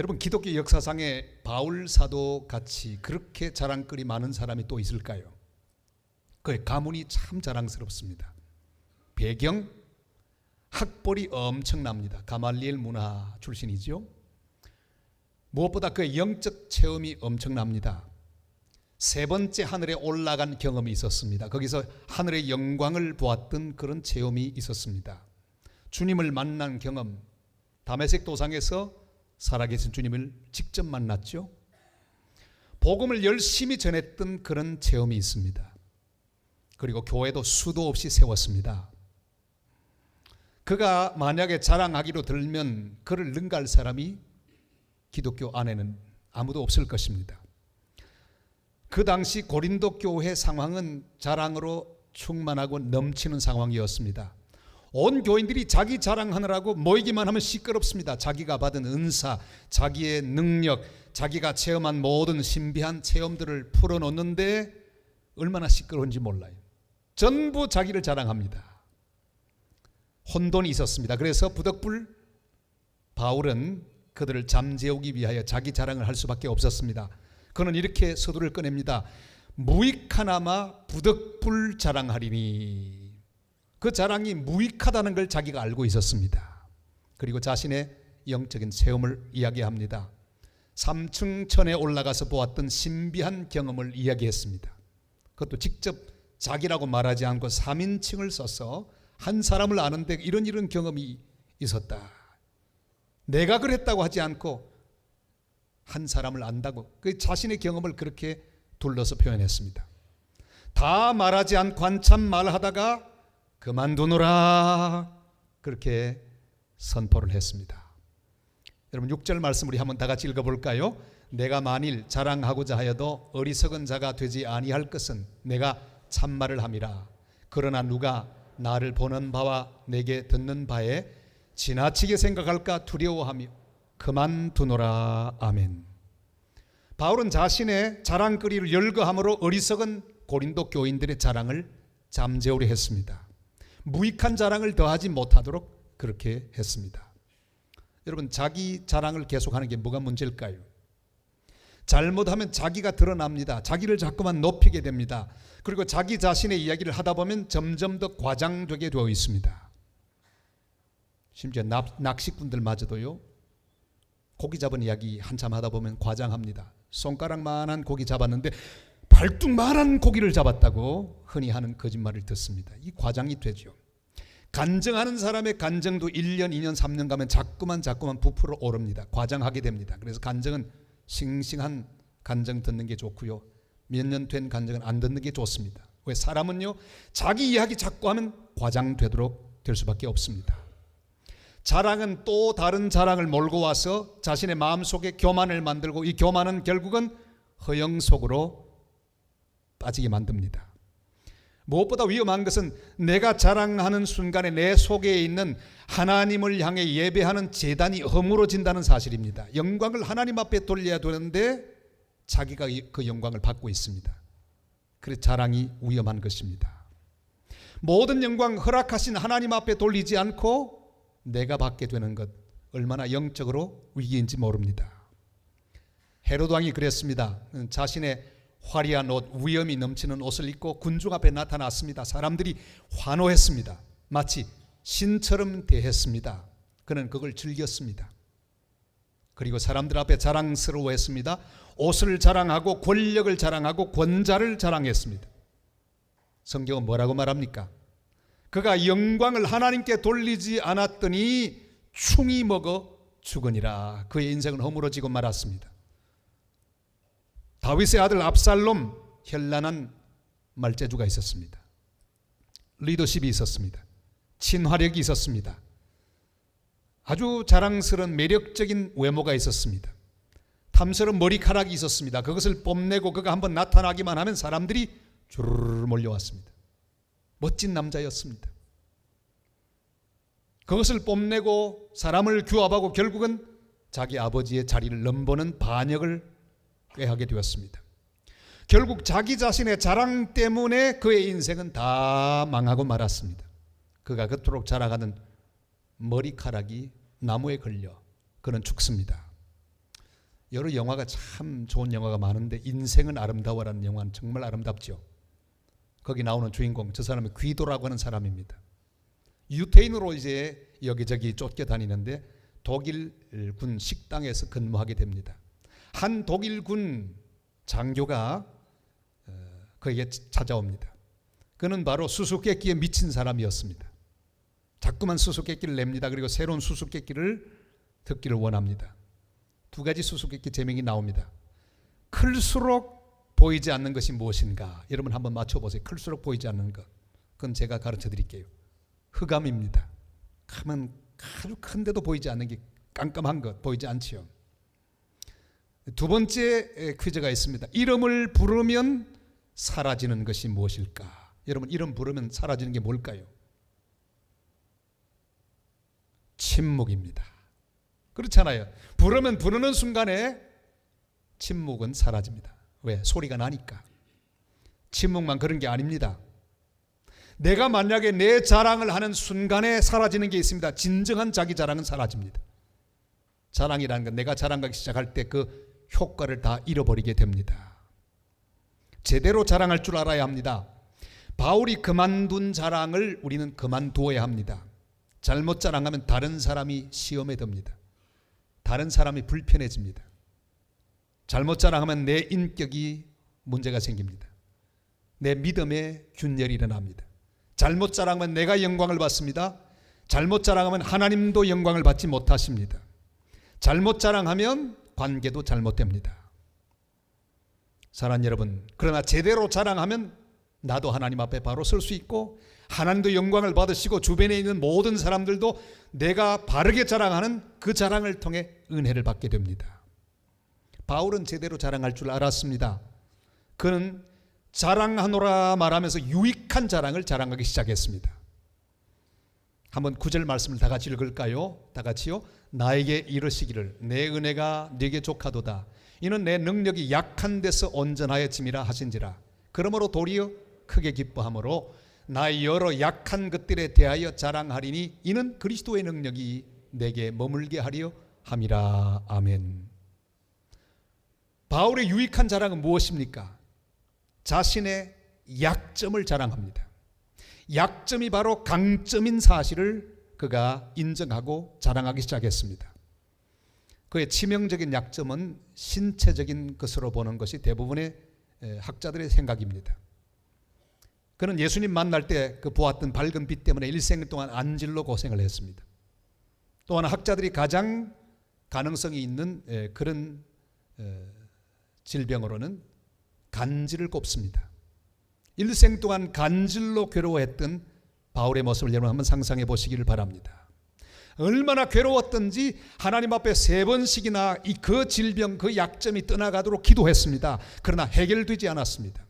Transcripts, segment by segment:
여러분, 기독교 역사상에 바울 사도 같이 그렇게 자랑거리 많은 사람이 또 있을까요? 그의 가문이 참 자랑스럽습니다. 배경, 학벌이 엄청납니다. 가말리엘 문화 출신이죠. 무엇보다 그의 영적 체험이 엄청납니다. 세 번째 하늘에 올라간 경험이 있었습니다. 거기서 하늘의 영광을 보았던 그런 체험이 있었습니다. 주님을 만난 경험, 다메섹 도상에서 살아계신 주님을 직접 만났죠. 복음을 열심히 전했던 그런 체험이 있습니다. 그리고 교회도 수도 없이 세웠습니다. 그가 만약에 자랑하기로 들면 그를 능가할 사람이 기독교 안에는 아무도 없을 것입니다. 그 당시 고린도 교회 상황은 자랑으로 충만하고 넘치는 상황이었습니다. 온 교인들이 자기 자랑하느라고 모이기만 하면 시끄럽습니다. 자기가 받은 은사, 자기의 능력, 자기가 체험한 모든 신비한 체험들을 풀어놓는데 얼마나 시끄러운지 몰라요. 전부 자기를 자랑합니다. 혼돈이 있었습니다. 그래서 부득불 바울은 그들을 잠재우기 위하여 자기 자랑을 할 수밖에 없었습니다. 그는 이렇게 서두를 꺼냅니다. 무익하나마 부득불 자랑하리니. 그 자랑이 무익하다는 걸 자기가 알고 있었습니다. 그리고 자신의 영적인 체험을 이야기합니다. 3층 천에 올라가서 보았던 신비한 경험을 이야기했습니다. 그것도 직접 자기라고 말하지 않고 3인칭을 써서 한 사람을 아는데 이런 경험이 있었다. 내가 그랬다고 하지 않고 한 사람을 안다고 그 자신의 경험을 그렇게 둘러서 표현했습니다. 다 말하지 않고 한참 말하다가 그만두노라 그렇게 선포를 했습니다. 여러분 6절 말씀 우리 한번 다 같이 읽어볼까요? 내가 만일 자랑하고자 하여도 어리석은 자가 되지 아니할 것은 내가 참말을 함이라. 그러나 누가 나를 보는 바와 내게 듣는 바에 지나치게 생각할까 두려워하며 그만두노라. 아멘. 바울은 자신의 자랑거리를 열거함으로 어리석은 고린도 교인들의 자랑을 잠재우려 했습니다. 무익한 자랑을 더하지 못하도록 그렇게 했습니다. 여러분 자기 자랑을 계속하는 게 뭐가 문제일까요? 잘못하면 자기가 드러납니다. 자기를 자꾸만 높이게 됩니다. 그리고 자기 자신의 이야기를 하다 보면 점점 더 과장되게 되어 있습니다. 심지어 낚시꾼들마저도요, 고기 잡은 이야기 한참 하다 보면 과장합니다. 손가락만한 고기 잡았는데 발뚝만한 고기를 잡았다고 흔히 하는 거짓말을 듣습니다. 이 과장이 되죠. 간증하는 사람의 간증도 1년, 2년, 3년 가면 자꾸만 부풀어 오릅니다. 과장하게 됩니다. 그래서 간증은 싱싱한 간증 듣는 게 좋고요, 몇 년 된 간증은 안 듣는 게 좋습니다. 왜? 사람은요 자기 이야기 자꾸 하면 과장되도록 될 수밖에 없습니다. 자랑은 또 다른 자랑을 몰고 와서 자신의 마음속에 교만을 만들고 이 교만은 결국은 허영 속으로 빠지게 만듭니다. 무엇보다 위험한 것은 내가 자랑하는 순간에 내 속에 있는 하나님을 향해 예배하는 제단이 허물어진다는 사실입니다. 영광을 하나님 앞에 돌려야 되는데 자기가 그 영광을 받고 있습니다. 그래서 자랑이 위험한 것입니다. 모든 영광 허락하신 하나님 앞에 돌리지 않고 내가 받게 되는 것, 얼마나 영적으로 위기인지 모릅니다. 헤로드 왕이 그랬습니다. 자신의 화려한 옷, 위엄이 넘치는 옷을 입고 군중 앞에 나타났습니다. 사람들이 환호했습니다. 마치 신처럼 대했습니다. 그는 그걸 즐겼습니다. 그리고 사람들 앞에 자랑스러워했습니다. 옷을 자랑하고 권력을 자랑하고 권자를 자랑했습니다. 성경은 뭐라고 말합니까? 그가 영광을 하나님께 돌리지 않았더니 충이 먹어 죽으니라. 그의 인생은 허물어지고 말았습니다. 다윗의 아들 압살롬, 현란한 말재주가 있었습니다. 리더십이 있었습니다. 친화력이 있었습니다. 아주 자랑스러운 매력적인 외모가 있었습니다. 탐스러운 머리카락이 있었습니다. 그것을 뽐내고 그가 한번 나타나기만 하면 사람들이 주르르 몰려왔습니다. 멋진 남자였습니다. 그것을 뽐내고 사람을 규합하고 결국은 자기 아버지의 자리를 넘보는 반역을 꾀하게 되었습니다. 결국 자기 자신의 자랑 때문에 그의 인생은 다 망하고 말았습니다. 그가 그토록 자랑하는 머리카락이 나무에 걸려 그는 죽습니다. 여러 영화가 참 좋은 영화가 많은데 인생은 아름다워라는 영화는 정말 아름답죠. 거기 나오는 주인공, 저 사람이 귀도라고 하는 사람입니다. 유태인으로 이제 여기저기 쫓겨다니는데 독일군 식당에서 근무하게 됩니다. 한 독일군 장교가 그에게 찾아옵니다. 그는 바로 수수께끼에 미친 사람이었습니다. 자꾸만 수수께끼를 냅니다. 그리고 새로운 수수께끼를 듣기를 원합니다. 두 가지 수수께끼 제목이 나옵니다. 클수록 보이지 않는 것이 무엇인가? 여러분 한번 맞춰보세요. 클수록 보이지 않는 것. 그건 제가 가르쳐 드릴게요. 흑암입니다. 가면 아주 큰데도 보이지 않는 게 깜깜한 것, 보이지 않지요. 두 번째 퀴즈가 있습니다. 이름을 부르면 사라지는 것이 무엇일까? 여러분 이름 부르면 사라지는 게 뭘까요? 침묵입니다. 그렇잖아요. 부르면 부르는 순간에 침묵은 사라집니다. 왜? 소리가 나니까. 침묵만 그런 게 아닙니다. 내가 만약에 내 자랑을 하는 순간에 사라지는 게 있습니다. 진정한 자기 자랑은 사라집니다. 자랑이라는 건 내가 자랑하기 시작할 때 그 효과를 다 잃어버리게 됩니다. 제대로 자랑할 줄 알아야 합니다. 바울이 그만둔 자랑을 우리는 그만두어야 합니다. 잘못 자랑하면 다른 사람이 시험에 듭니다. 다른 사람이 불편해집니다. 잘못 자랑하면 내 인격이 문제가 생깁니다. 내 믿음에 균열이 일어납니다. 잘못 자랑하면 내가 영광을 받습니다. 잘못 자랑하면 하나님도 영광을 받지 못하십니다. 잘못 자랑하면 관계도 잘못됩니다. 사랑하는 여러분, 그러나 제대로 자랑하면 나도 하나님 앞에 바로 설 수 있고 하나님도 영광을 받으시고 주변에 있는 모든 사람들도 내가 바르게 자랑하는 그 자랑을 통해 은혜를 받게 됩니다. 바울은 제대로 자랑할 줄 알았습니다. 그는 자랑하노라 말하면서 유익한 자랑을 자랑하기 시작했습니다. 한번 9절 말씀을 다 같이 읽을까요? 다 같이요. 나에게 이르시기를 내 은혜가 네게 족하도다. 이는 내 능력이 약한 데서 온전하여짐이라 하신지라. 그러므로 도리어 크게 기뻐함으로 나의 여러 약한 것들에 대하여 자랑하리니 이는 그리스도의 능력이 내게 머물게 하려 함이라. 아멘. 바울의 유익한 자랑은 무엇입니까? 자신의 약점을 자랑합니다. 약점이 바로 강점인 사실을 그가 인정하고 자랑하기 시작했습니다. 그의 치명적인 약점은 신체적인 것으로 보는 것이 대부분의 학자들의 생각입니다. 그는 예수님 만날 때 그 보았던 밝은 빛 때문에 일생 동안 안질로 고생을 했습니다. 또한 학자들이 가장 가능성이 있는 그런 질병으로는 간질을 꼽습니다. 일생 동안 간질로 괴로워했던 바울의 모습을 여러분 한번 상상해 보시기를 바랍니다. 얼마나 괴로웠던지 하나님 앞에 3번씩이나 그 질병, 그 약점이 떠나가도록 기도했습니다. 그러나 해결되지 않았습니다.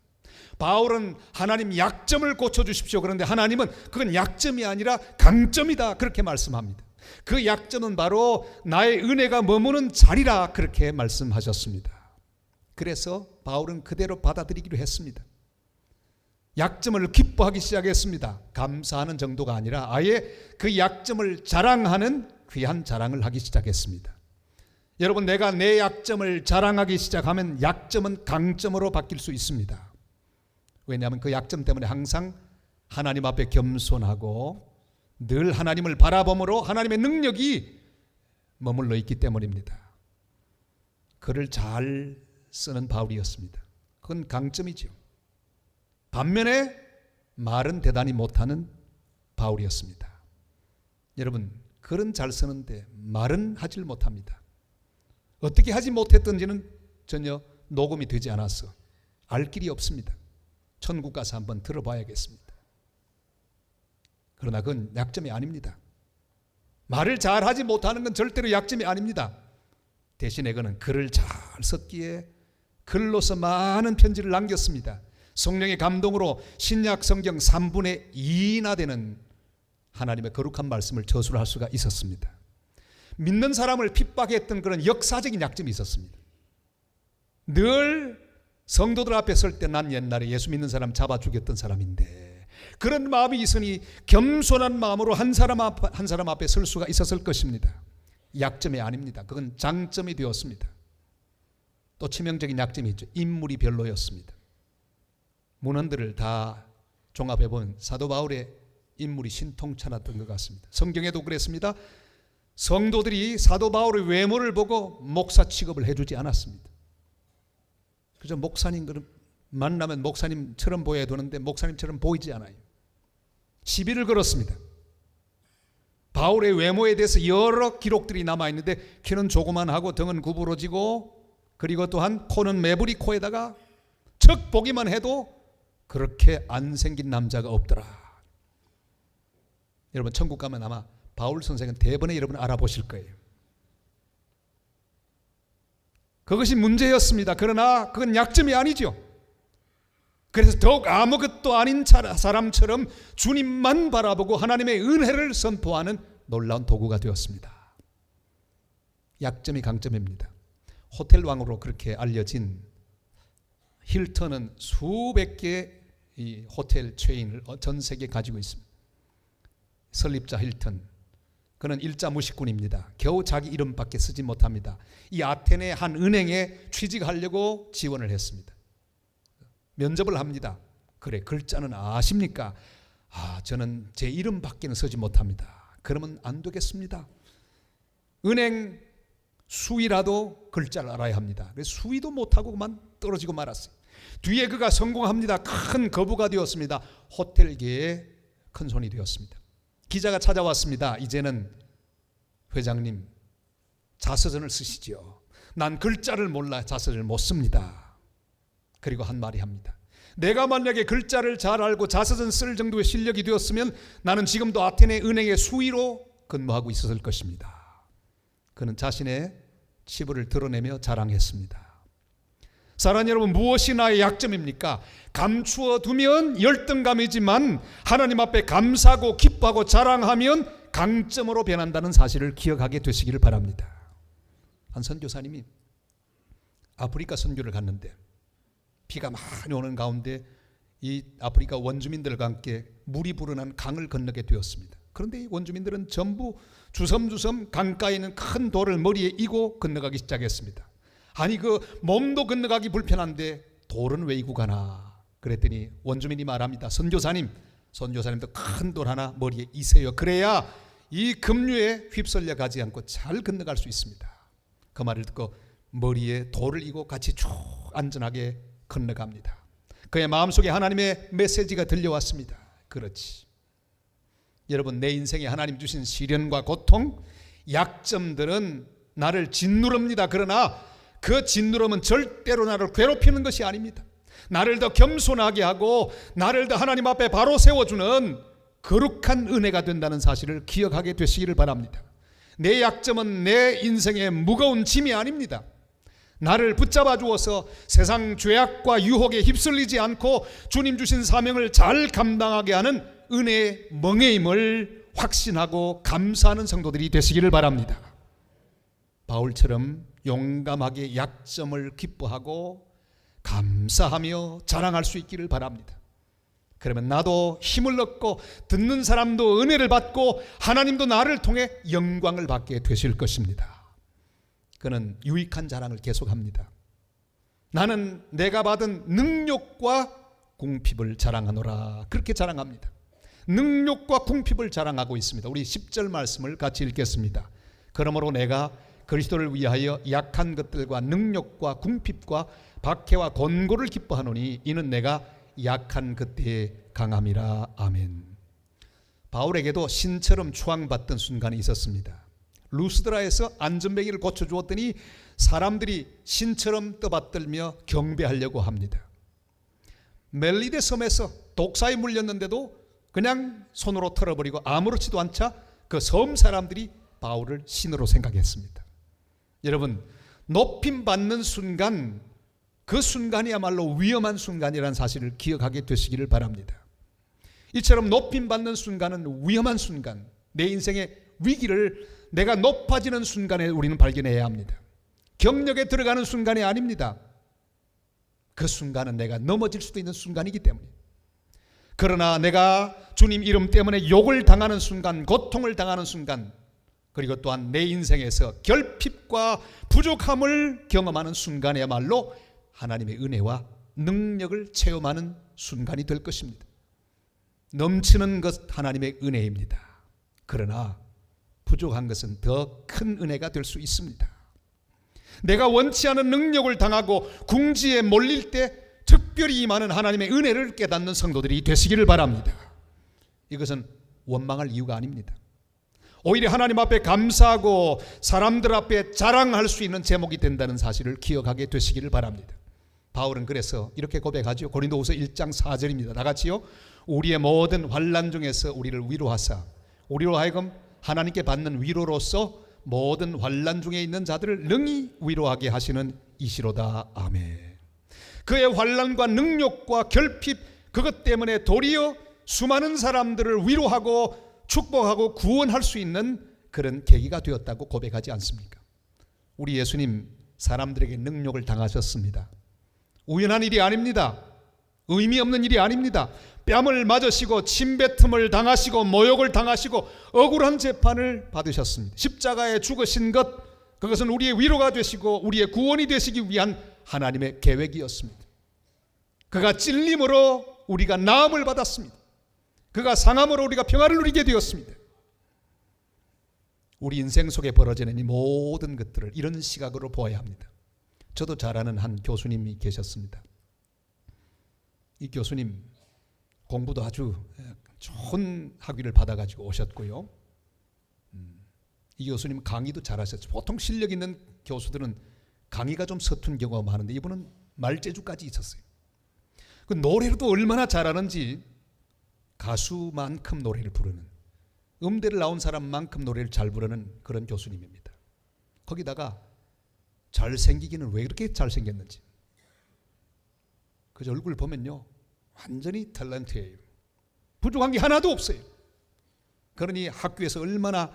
바울은 하나님 약점을 고쳐주십시오. 그런데 하나님은 그건 약점이 아니라 강점이다 그렇게 말씀합니다. 그 약점은 바로 나의 은혜가 머무는 자리라 그렇게 말씀하셨습니다. 그래서 바울은 그대로 받아들이기로 했습니다. 약점을 기뻐하기 시작했습니다. 감사하는 정도가 아니라 아예 그 약점을 자랑하는 귀한 자랑을 하기 시작했습니다. 여러분, 내가 내 약점을 자랑하기 시작하면 약점은 강점으로 바뀔 수 있습니다. 왜냐하면 그 약점 때문에 항상 하나님 앞에 겸손하고 늘 하나님을 바라봄으로 하나님의 능력이 머물러 있기 때문입니다. 글을 잘 쓰는 바울이었습니다. 그건 강점이죠. 반면에 말은 대단히 못하는 바울이었습니다. 여러분, 글은 잘 쓰는데 말은 하질 못합니다. 어떻게 하지 못했던지는 전혀 녹음이 되지 않아서 알 길이 없습니다. 천국 가서 한번 들어봐야겠습니다. 그러나 그건 약점이 아닙니다. 말을 잘 하지 못하는 건 절대로 약점이 아닙니다. 대신에 그는 글을 잘 썼기에 글로서 많은 편지를 남겼습니다. 성령의 감동으로 신약 성경 3분의 2나 되는 하나님의 거룩한 말씀을 저술할 수가 있었습니다. 믿는 사람을 핍박했던 그런 역사적인 약점이 있었습니다. 늘 성도들 앞에 설 때 난 옛날에 예수 믿는 사람 잡아 죽였던 사람인데 그런 마음이 있으니 겸손한 마음으로 한 사람 앞에 설 수가 있었을 것입니다. 약점이 아닙니다. 그건 장점이 되었습니다. 또 치명적인 약점이 있죠. 인물이 별로였습니다. 문헌들을 다 종합해보면 사도 바울의 인물이 신통찮았던 것 같습니다. 성경에도 그랬습니다. 성도들이 사도 바울의 외모를 보고 목사 취급을 해주지 않았습니다. 그저 목사님들은 만나면 목사님처럼 보여야 되는데 목사님처럼 보이지 않아요. 시비를 걸었습니다. 바울의 외모에 대해서 여러 기록들이 남아있는데 키는 조그만하고 등은 구부러지고 그리고 또한 코는 매부리 코에다가 척 보기만 해도 그렇게 안 생긴 남자가 없더라. 여러분 천국 가면 아마 바울 선생은 대번에 여러분 알아보실 거예요. 그것이 문제였습니다. 그러나 그건 약점이 아니죠. 그래서 더욱 아무것도 아닌 사람처럼 주님만 바라보고 하나님의 은혜를 선포하는 놀라운 도구가 되었습니다. 약점이 강점입니다. 호텔 왕으로 그렇게 알려진 힐턴은 수백 개의 이 호텔 체인을 전 세계에 가지고 있습니다. 설립자 힐턴, 그는 일자 무식군입니다. 겨우 자기 이름밖에 쓰지 못합니다. 이 아테네 한 은행에 취직하려고 지원을 했습니다. 면접을 합니다. 그래, 글자는 아십니까? 저는 제 이름밖에는 쓰지 못합니다. 그러면 안 되겠습니다. 은행 수위라도 글자를 알아야 합니다. 그래서 수위도 못하고 그만 떨어지고 말았어요. 뒤에 그가 성공합니다. 큰 거부가 되었습니다. 호텔계의 큰 손이 되었습니다. 기자가 찾아왔습니다. 이제는 회장님 자서전을 쓰시죠. 난 글자를 몰라 자서전을 못 씁니다. 그리고 한 말이 합니다. 내가 만약에 글자를 잘 알고 자서전 쓸 정도의 실력이 되었으면 나는 지금도 아테네 은행의 수위로 근무하고 있었을 것입니다. 그는 자신의 치부를 드러내며 자랑했습니다. 사랑하는 여러분, 무엇이 나의 약점입니까? 감추어 두면 열등감이지만 하나님 앞에 감사하고 기뻐하고 자랑하면 강점으로 변한다는 사실을 기억하게 되시기를 바랍니다. 한 선교사님이 아프리카 선교를 갔는데 비가 많이 오는 가운데 이 아프리카 원주민들과 함께 물이 불어난 강을 건너게 되었습니다. 그런데 이 원주민들은 전부 주섬주섬 강가에 있는 큰 돌을 머리에 이고 건너가기 시작했습니다. 아니 그 몸도 건너가기 불편한데 돌은 왜 이고 가나? 그랬더니 원주민이 말합니다. 선교사님도 큰 돌 하나 머리에 이세요. 그래야 이 급류에 휩쓸려 가지 않고 잘 건너갈 수 있습니다. 그 말을 듣고 머리에 돌을 이고 같이 쭉 안전하게 건너갑니다. 그의 마음속에 하나님의 메시지가 들려왔습니다. 그렇지. 여러분, 내 인생에 하나님 주신 시련과 고통, 약점들은 나를 짓누릅니다. 그러나 그 짓누름은 절대로 나를 괴롭히는 것이 아닙니다. 나를 더 겸손하게 하고 나를 더 하나님 앞에 바로 세워주는 거룩한 은혜가 된다는 사실을 기억하게 되시기를 바랍니다. 내 약점은 내 인생의 무거운 짐이 아닙니다. 나를 붙잡아 주어서 세상 죄악과 유혹에 휩쓸리지 않고 주님 주신 사명을 잘 감당하게 하는 은혜의 멍에임을 확신하고 감사하는 성도들이 되시기를 바랍니다. 바울처럼 용감하게 약점을 기뻐하고 감사하며 자랑할 수 있기를 바랍니다. 그러면 나도 힘을 얻고 듣는 사람도 은혜를 받고 하나님도 나를 통해 영광을 받게 되실 것입니다. 그는 유익한 자랑을 계속합니다. 나는 내가 받은 능력과 궁핍을 자랑하노라. 그렇게 자랑합니다. 능력과 궁핍을 자랑하고 있습니다. 우리 10절 말씀을 같이 읽겠습니다. 그러므로 내가 그리스도를 위하여 약한 것들과 능력과 궁핍과 박해와 권고를 기뻐하노니 이는 내가 약한 그때의 강함이라. 아멘. 바울에게도 신처럼 추앙받던 순간이 있었습니다. 루스드라에서 안전뱅이를 고쳐주었더니 사람들이 신처럼 떠받들며 경배하려고 합니다. 멜리데 섬에서 독사에 물렸는데도 그냥 손으로 털어버리고 아무렇지도 않자 그 섬 사람들이 바울을 신으로 생각했습니다. 여러분, 높임 받는 순간, 그 순간이야말로 위험한 순간이라는 사실을 기억하게 되시기를 바랍니다. 이처럼 높임 받는 순간은 위험한 순간, 내 인생의 위기를 내가 높아지는 순간에 우리는 발견해야 합니다. 경력에 들어가는 순간이 아닙니다. 그 순간은 내가 넘어질 수도 있는 순간이기 때문에. 그러나 내가 주님 이름 때문에 욕을 당하는 순간, 고통을 당하는 순간, 그리고 또한 내 인생에서 결핍과 부족함을 경험하는 순간이야말로 하나님의 은혜와 능력을 체험하는 순간이 될 것입니다. 넘치는 것 하나님의 은혜입니다. 그러나 부족한 것은 더 큰 은혜가 될 수 있습니다. 내가 원치 않은 능력을 당하고 궁지에 몰릴 때 특별히 임하는 하나님의 은혜를 깨닫는 성도들이 되시기를 바랍니다. 이것은 원망할 이유가 아닙니다. 오히려 하나님 앞에 감사하고 사람들 앞에 자랑할 수 있는 제목이 된다는 사실을 기억하게 되시기를 바랍니다. 바울은 그래서 이렇게 고백하죠. 고린도후서 1장 4절입니다. 다 같이요. 우리의 모든 환난 중에서 우리를 위로하사 우리로 하여금 하나님께 받는 위로로서 모든 환난 중에 있는 자들을 능히 위로하게 하시는 이시로다. 아멘. 그의 환난과 능력과 결핍 그것 때문에 도리어 수많은 사람들을 위로하고 축복하고 구원할 수 있는 그런 계기가 되었다고 고백하지 않습니까? 우리 예수님 사람들에게 능력을 당하셨습니다. 우연한 일이 아닙니다. 의미 없는 일이 아닙니다. 뺨을 맞으시고 침뱉음을 당하시고 모욕을 당하시고 억울한 재판을 받으셨습니다. 십자가에 죽으신 것 그것은 우리의 위로가 되시고 우리의 구원이 되시기 위한 하나님의 계획이었습니다. 그가 찔림으로 우리가 나음을 받았습니다. 그가 상함으로 우리가 평화를 누리게 되었습니다. 우리 인생 속에 벌어지는 이 모든 것들을 이런 시각으로 보아야 합니다. 저도 잘 아는 한 교수님이 계셨습니다. 이 교수님 공부도 아주 좋은 학위를 받아가지고 오셨고요. 이 교수님 강의도 잘하셨죠. 보통 실력 있는 교수들은 강의가 좀 서툰 경우가 많은데 이분은 말재주까지 있었어요. 그 노래도 얼마나 잘하는지 가수만큼 노래를 부르는 음대를 나온 사람만큼 노래를 잘 부르는 그런 교수님입니다. 거기다가 잘생기기는 왜 그렇게 잘생겼는지 그 얼굴 보면요 완전히 탤런트예요. 부족한 게 하나도 없어요. 그러니 학교에서 얼마나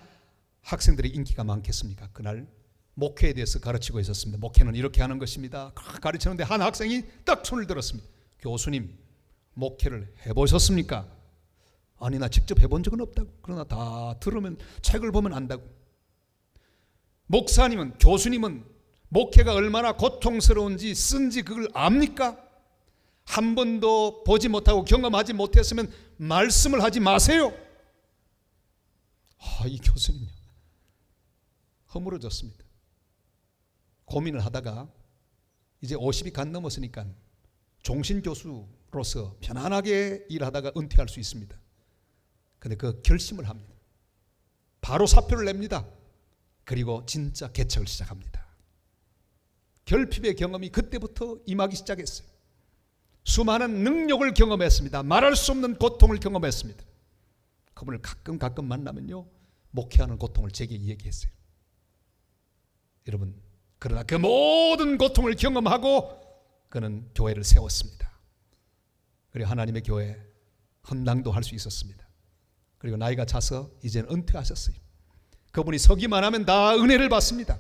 학생들의 인기가 많겠습니까? 그날 목회에 대해서 가르치고 있었습니다. 목회는 이렇게 하는 것입니다. 가르치는데 한 학생이 딱 손을 들었습니다. 교수님 목회를 해보셨습니까? 아니 나 직접 해본 적은 없다고. 그러나 다 들으면 책을 보면 안다고. 목사님은 교수님은 목회가 얼마나 고통스러운지 쓴지 그걸 압니까? 한 번도 보지 못하고 경험하지 못했으면 말씀을 하지 마세요. 이 교수님요 허물어졌습니다. 고민을 하다가 이제 50이 간 넘었으니까 종신교수로서 편안하게 일하다가 은퇴할 수 있습니다. 그런데 그 결심을 합니다. 바로 사표를 냅니다. 그리고 진짜 개척을 시작합니다. 결핍의 경험이 그때부터 임하기 시작했어요. 수많은 능력을 경험했습니다. 말할 수 없는 고통을 경험했습니다. 그분을 가끔 만나면요 목회하는 고통을 제게 얘기했어요. 여러분 그러나 그 모든 고통을 경험하고 그는 교회를 세웠습니다. 그리고 하나님의 교회 헌당도 할 수 있었습니다. 그리고 나이가 차서 이제는 은퇴하셨어요. 그분이 서기만 하면 다 은혜를 받습니다.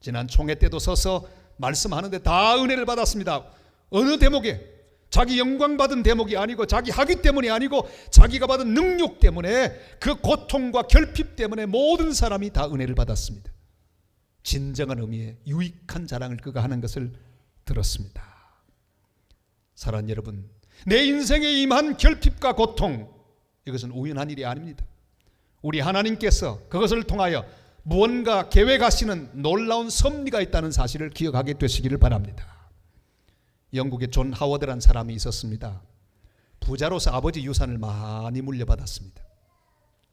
지난 총회 때도 서서 말씀하는데 다 은혜를 받았습니다. 어느 대목에 자기 영광 받은 대목이 아니고 자기 학위 때문이 아니고 자기가 받은 능력 때문에 그 고통과 결핍 때문에 모든 사람이 다 은혜를 받았습니다. 진정한 의미의 유익한 자랑을 그가 하는 것을 들었습니다. 사랑하는 여러분, 내 인생에 임한 결핍과 고통 이것은 우연한 일이 아닙니다. 우리 하나님께서 그것을 통하여 무언가 계획하시는 놀라운 섭리가 있다는 사실을 기억하게 되시기를 바랍니다. 영국의 존 하워드라는 사람이 있었습니다. 부자로서 아버지 유산을 많이 물려받았습니다.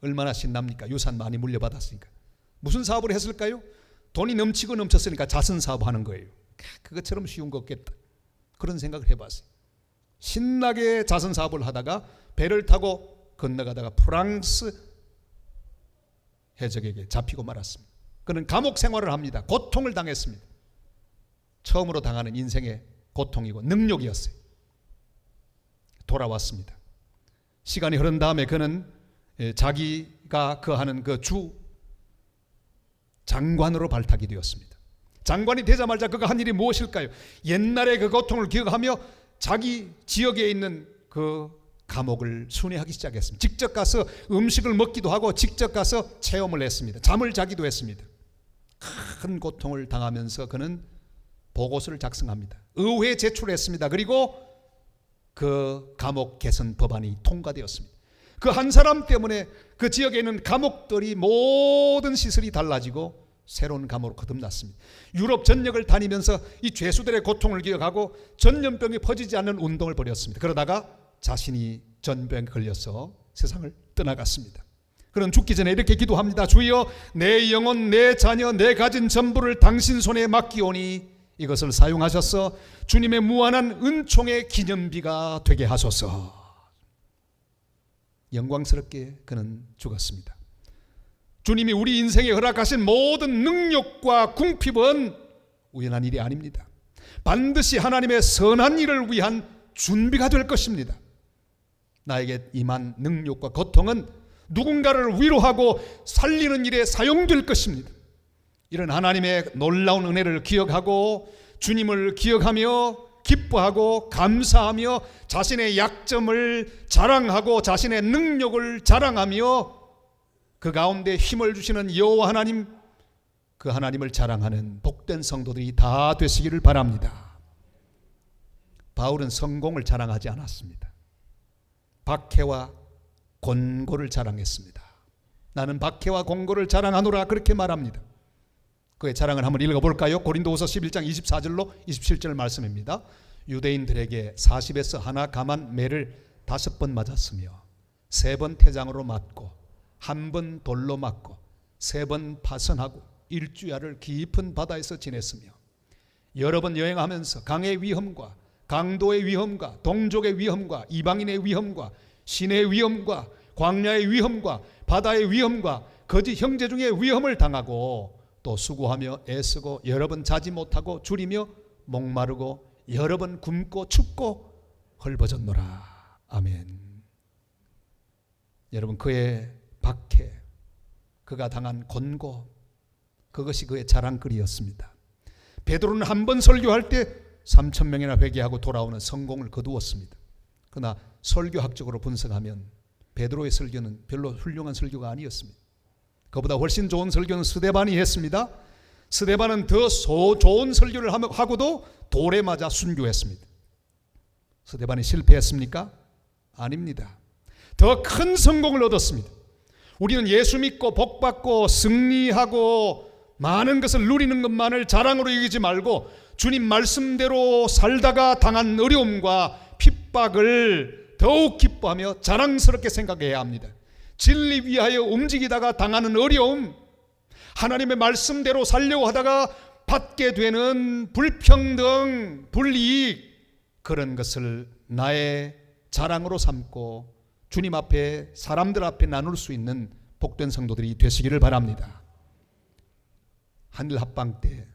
얼마나 신납니까? 유산 많이 물려받았으니까. 무슨 사업을 했을까요? 돈이 넘치고 넘쳤으니까 자선 사업하는 거예요. 그것처럼 쉬운 거 없겠다. 그런 생각을 해봤어요. 신나게 자선 사업을 하다가 배를 타고 건너가다가 프랑스 해적에게 잡히고 말았습니다. 그는 감옥 생활을 합니다. 고통을 당했습니다. 처음으로 당하는 인생의 고통이고 능력이었어요. 돌아왔습니다. 시간이 흐른 다음에 그는 자기가 하는 그 주 장관으로 발탁이 되었습니다. 장관이 되자마자 그가 한 일이 무엇일까요? 옛날의 그 고통을 기억하며 자기 지역에 있는 그 감옥을 순회하기 시작했습니다. 직접 가서 음식을 먹기도 하고 직접 가서 체험을 했습니다. 잠을 자기도 했습니다. 큰 고통을 당하면서 그는 보고서를 작성합니다. 의회에 제출했습니다. 그리고 그 감옥 개선 법안이 통과되었습니다. 그 한 사람 때문에 그 지역에 있는 감옥들이 모든 시설이 달라지고 새로운 감옥으로 거듭났습니다. 유럽 전역을 다니면서 이 죄수들의 고통을 기억하고 전염병이 퍼지지 않는 운동을 벌였습니다. 그러다가 자신이 전병에 걸려서 세상을 떠나갔습니다. 그는 죽기 전에 이렇게 기도합니다. 주여, 내 영혼, 내 자녀, 내 가진 전부를 당신 손에 맡기오니 이것을 사용하셔서 주님의 무한한 은총의 기념비가 되게 하소서. 영광스럽게 그는 죽었습니다. 주님이 우리 인생에 허락하신 모든 능력과 궁핍은 우연한 일이 아닙니다. 반드시 하나님의 선한 일을 위한 준비가 될 것입니다. 나에게 임한 능력과 고통은 누군가를 위로하고 살리는 일에 사용될 것입니다. 이런 하나님의 놀라운 은혜를 기억하고 주님을 기억하며 기뻐하고 감사하며 자신의 약점을 자랑하고 자신의 능력을 자랑하며 그 가운데 힘을 주시는 여호와 하나님, 그 하나님을 자랑하는 복된 성도들이 다 되시기를 바랍니다. 바울은 성공을 자랑하지 않았습니다. 박해와 권고를 자랑했습니다. 나는 박해와 권고를 자랑하노라, 그렇게 말합니다. 그의 자랑을 한번 읽어볼까요? 고린도후서 11장 24절로 27절 말씀입니다. 유대인들에게 40에서 하나 감한 매를 5번 맞았으며 3번 태장으로 맞고 1번 돌로 맞고 3번 파선하고 일주야를 깊은 바다에서 지냈으며 여러 번 여행하면서 강의 위험과 강도의 위험과 동족의 위험과 이방인의 위험과 신의 위험과 광야의 위험과 바다의 위험과 거짓 형제 중에 위험을 당하고 또 수고하며 애쓰고 여러 번 자지 못하고 줄이며 목마르고 여러 번 굶고 춥고 헐벗었노라. 아멘. 여러분, 그의 박해, 그가 당한 권고, 그것이 그의 자랑거리였습니다. 베드로는 한 번 설교할 때 3,000명이나 회개하고 돌아오는 성공을 거두었습니다. 그러나 설교학적으로 분석하면 베드로의 설교는 별로 훌륭한 설교가 아니었습니다. 그보다 훨씬 좋은 설교는 스데반이 했습니다. 스데반은 더 좋은 설교를 하고도 돌에 맞아 순교했습니다. 스데반이 실패했습니까? 아닙니다. 더 큰 성공을 얻었습니다. 우리는 예수 믿고 복받고 승리하고 많은 것을 누리는 것만을 자랑으로 여기지 말고 주님 말씀대로 살다가 당한 어려움과 핍박을 더욱 기뻐하며 자랑스럽게 생각해야 합니다. 진리 위하여 움직이다가 당하는 어려움, 하나님의 말씀대로 살려고 하다가 받게 되는 불평등, 불이익, 그런 것을 나의 자랑으로 삼고 주님 앞에, 사람들 앞에 나눌 수 있는 복된 성도들이 되시기를 바랍니다. 한일 합방 때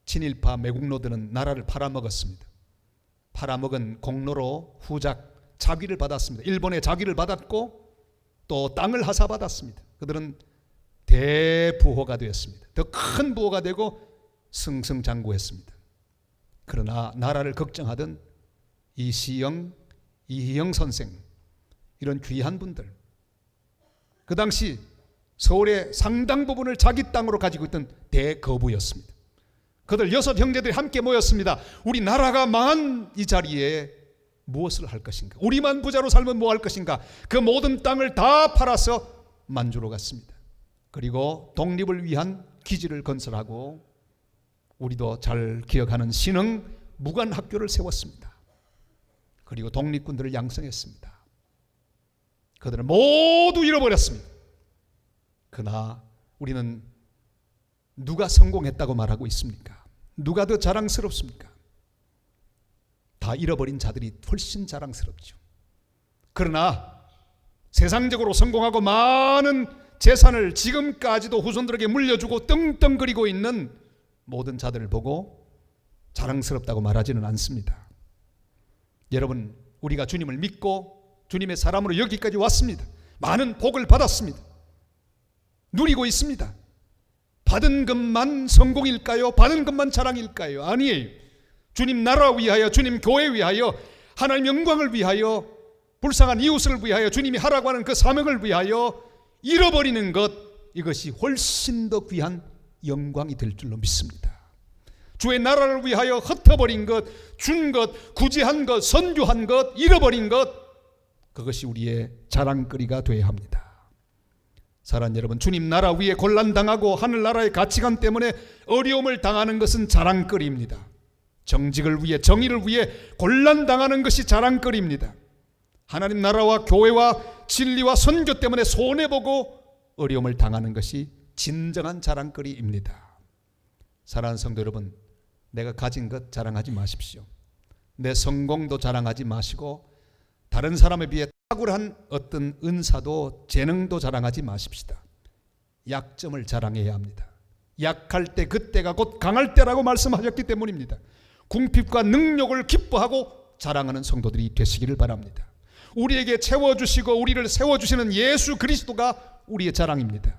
친일파 매국노들은 나라를 팔아먹었습니다. 팔아먹은 공로로 후작 자귀를 받았습니다. 일본의 자귀를 받았고 또 땅을 하사받았습니다. 그들은 대부호가 되었습니다. 더 큰 부호가 되고 승승장구했습니다. 그러나 나라를 걱정하던 이시영, 이희영 선생, 이런 귀한 분들, 그 당시 서울의 상당 부분을 자기 땅으로 가지고 있던 대거부였습니다. 그들 6 형제들이 함께 모였습니다. 우리 나라가 망한 이 자리에 무엇을 할 것인가? 우리만 부자로 살면 뭐 할 것인가? 그 모든 땅을 다 팔아서 만주로 갔습니다. 그리고 독립을 위한 기지를 건설하고 우리도 잘 기억하는 신흥 무관학교를 세웠습니다. 그리고 독립군들을 양성했습니다. 그들은 모두 잃어버렸습니다. 그러나 우리는 누가 성공했다고 말하고 있습니까? 누가 더 자랑스럽습니까? 다 잃어버린 자들이 훨씬 자랑스럽죠. 그러나 세상적으로 성공하고 많은 재산을 지금까지도 후손들에게 물려주고 떵떵거리고 있는 모든 자들을 보고 자랑스럽다고 말하지는 않습니다. 여러분, 우리가 주님을 믿고 주님의 사람으로 여기까지 왔습니다. 많은 복을 받았습니다. 누리고 있습니다. 받은 것만 성공일까요? 받은 것만 자랑일까요? 아니에요. 주님 나라 위하여, 주님 교회 위하여 하나님 영광을 위하여, 불쌍한 이웃을 위하여, 주님이 하라고 하는 그 사명을 위하여 잃어버리는 것, 이것이 훨씬 더 귀한 영광이 될 줄로 믿습니다. 주의 나라를 위하여 흩어버린 것, 준 것, 구제한 것, 선교한 것, 잃어버린 것, 그것이 우리의 자랑거리가 되어야 합니다. 사랑하는 여러분, 주님 나라 위에 곤란당하고 하늘나라의 가치관 때문에 어려움을 당하는 것은 자랑거리입니다. 정직을 위해, 정의를 위해 곤란당하는 것이 자랑거리입니다. 하나님 나라와 교회와 진리와 선교 때문에 손해보고 어려움을 당하는 것이 진정한 자랑거리입니다. 사랑하는 성도 여러분, 내가 가진 것 자랑하지 마십시오. 내 성공도 자랑하지 마시고 다른 사람에 비해 탁월한 어떤 은사도 재능도 자랑하지 마십시다. 약점을 자랑해야 합니다. 약할 때 그때가 곧 강할 때라고 말씀하셨기 때문입니다. 궁핍과 능력을 기뻐하고 자랑하는 성도들이 되시기를 바랍니다. 우리에게 채워주시고 우리를 세워주시는 예수 그리스도가 우리의 자랑입니다.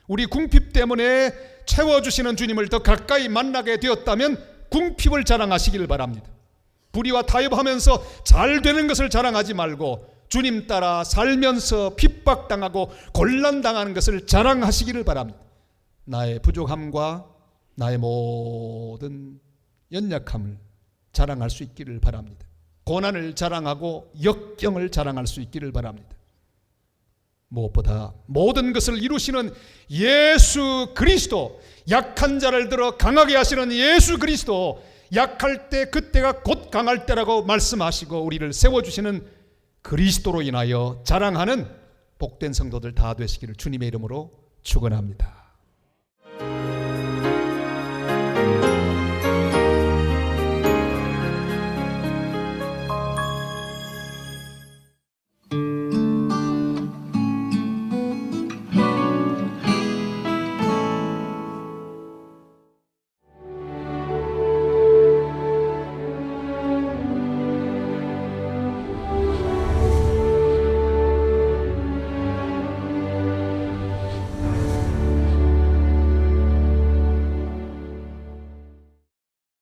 우리 궁핍 때문에 채워주시는 주님을 더 가까이 만나게 되었다면 궁핍을 자랑하시길 바랍니다. 불의와 타협하면서 잘 되는 것을 자랑하지 말고 주님 따라 살면서 핍박당하고 곤란당하는 것을 자랑하시기를 바랍니다. 나의 부족함과 나의 모든 연약함을 자랑할 수 있기를 바랍니다. 고난을 자랑하고 역경을 자랑할 수 있기를 바랍니다. 무엇보다 모든 것을 이루시는 예수 그리스도, 약한 자를 들어 강하게 하시는 예수 그리스도, 약할 때 그때가 곧 강할 때라고 말씀하시고 우리를 세워주시는 그리스도로 인하여 자랑하는 복된 성도들 다 되시기를 주님의 이름으로 축원합니다.